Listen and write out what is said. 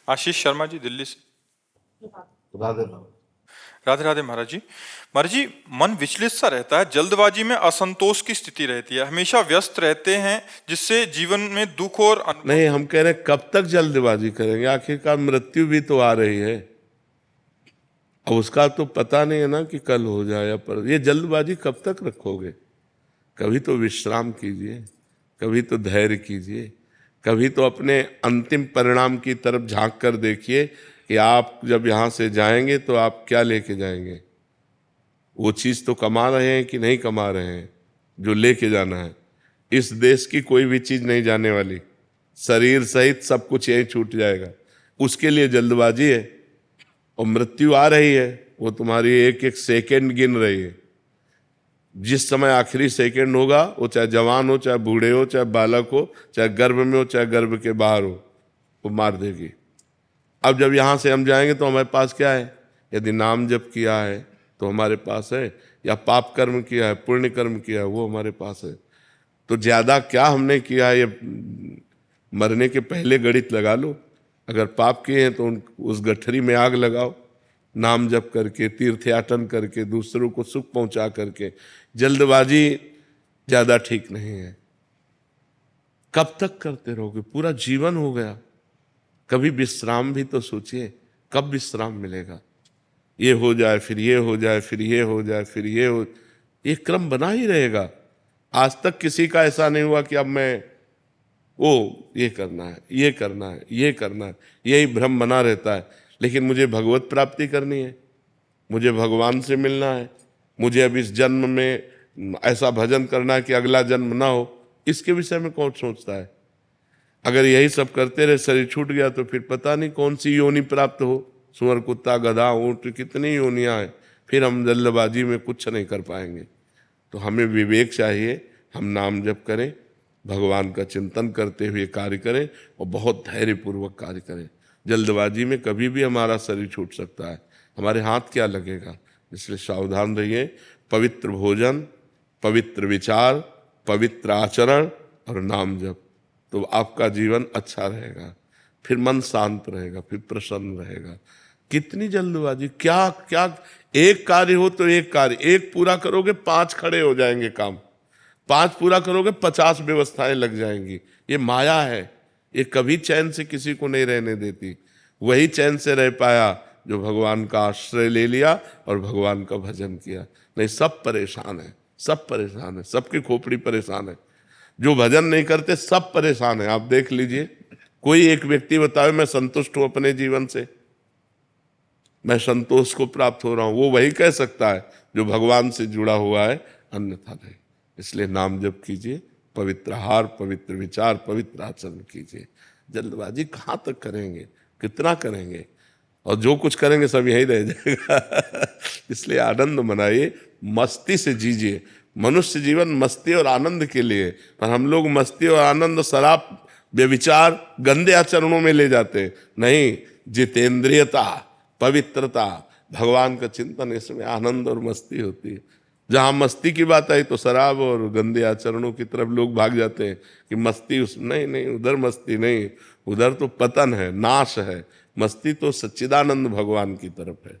आशीष शर्मा जी, दिल्ली से। राधे राधे राधे महाराज जी। महाराज जी, मन विचलित सा रहता है, जल्दबाजी में असंतोष की स्थिति रहती है, हमेशा व्यस्त रहते हैं, जिससे जीवन में दुख और नहीं, हम कह रहे हैं कब तक जल्दबाजी करेंगे? आखिरकार मृत्यु भी तो आ रही है। अब उसका तो पता नहीं है ना कि कल हो जाए या पर। ये जल्दबाजी कब तक रखोगे? कभी तो विश्राम कीजिए, कभी तो धैर्य कीजिए, कभी तो अपने अंतिम परिणाम की तरफ झांक कर देखिए कि आप जब यहाँ से जाएंगे तो आप क्या लेके जाएंगे। वो चीज़ तो कमा रहे हैं कि नहीं कमा रहे हैं जो लेके जाना है। इस देश की कोई भी चीज़ नहीं जाने वाली, शरीर सहित सब कुछ यहीं छूट जाएगा। उसके लिए जल्दबाजी है, और मृत्यु आ रही है, वो तुम्हारी एक एक सेकंड गिन रही है। जिस समय आखिरी सेकंड होगा, वो चाहे जवान हो, चाहे बूढ़े हो, चाहे बालक हो, चाहे गर्भ में हो, चाहे गर्भ के बाहर हो, वो मार देगी। अब जब यहाँ से हम जाएंगे तो हमारे पास क्या है? यदि नाम जप किया है तो हमारे पास है, या पाप कर्म किया है, पुण्य कर्म किया है, वो हमारे पास है। तो ज़्यादा क्या हमने किया है, ये मरने के पहले गणित लगा लो। अगर पाप किए हैं तो उस गठरी में आग लगाओ, नाम जप करके, तीर्थयाटन करके, दूसरों को सुख पहुंचा करके। जल्दबाजी ज़्यादा ठीक नहीं है। कब तक करते रहोगे? पूरा जीवन हो गया। कभी विश्राम भी तो सोचिए, कब विश्राम मिलेगा? ये हो जाए, फिर ये हो जाए, फिर ये हो जाए, फिर ये हो, ये क्रम बना ही रहेगा। आज तक किसी का ऐसा नहीं हुआ कि अब मैं ये करना है, ये करना है, ये करना है, यही भ्रम बना रहता है। लेकिन मुझे भगवत प्राप्ति करनी है, मुझे भगवान से मिलना है, मुझे अब इस जन्म में ऐसा भजन करना है कि अगला जन्म ना हो, इसके विषय में कौन सोचता है? अगर यही सब करते रहे, शरीर छूट गया तो फिर पता नहीं कौन सी योनि प्राप्त हो। सुअर, कुत्ता, गधा, ऊंट, कितनी योनियां हैं। फिर हम जल्दबाजी में कुछ नहीं कर पाएंगे। तो हमें विवेक चाहिए, हम नाम जप करें, भगवान का चिंतन करते हुए कार्य करें, और बहुत धैर्यपूर्वक कार्य करें। जल्दबाजी में कभी भी हमारा शरीर छूट सकता है, हमारे हाथ क्या लगेगा। इसलिए सावधान रहिए। पवित्र भोजन, पवित्र विचार, पवित्र आचरण और नाम जप, तो आपका जीवन अच्छा रहेगा। फिर मन शांत रहेगा, फिर प्रसन्न रहेगा। कितनी जल्दबाजी, क्या क्या, एक कार्य हो तो एक कार्य, एक पूरा करोगे 5 खड़े हो जाएंगे काम, 5 पूरा करोगे 50 व्यवस्थाएं लग जाएंगी। ये माया है, ये कभी चैन से किसी को नहीं रहने देती। वही चैन से रह पाया जो भगवान का आश्रय ले लिया और भगवान का भजन किया। नहीं, सब परेशान है, सब परेशान है, सबकी खोपड़ी परेशान है। जो भजन नहीं करते सब परेशान है। आप देख लीजिए, कोई एक व्यक्ति बताए मैं संतुष्ट हूं अपने जीवन से, मैं संतोष को प्राप्त हो रहा हूं, वो वही कह सकता है जो भगवान से जुड़ा हुआ है, अन्यथा नहीं। इसलिए नाम जप कीजिए, पवित्र आहार, पवित्र विचार, पवित्र आचरण कीजिए। जल्दबाजी कहाँ तक करेंगे, कितना करेंगे? और जो कुछ करेंगे सब यही रह जाएगा। इसलिए आनंद मनाइए, मस्ती से जीजिए। मनुष्य जीवन मस्ती और आनंद के लिए, पर हम लोग मस्ती और आनंद शराब, व्यभिचार, गंदे आचरणों में ले जाते हैं। नहीं, जितेंद्रियता, पवित्रता, भगवान का चिंतन, इसमें आनंद और मस्ती होती है। जहाँ मस्ती की बात आई तो शराब और गंदे आचरणों की तरफ लोग भाग जाते हैं कि मस्ती उस, नहीं नहीं, उधर मस्ती नहीं, उधर तो पतन है, नाश है। मस्ती तो सच्चिदानंद भगवान की तरफ है।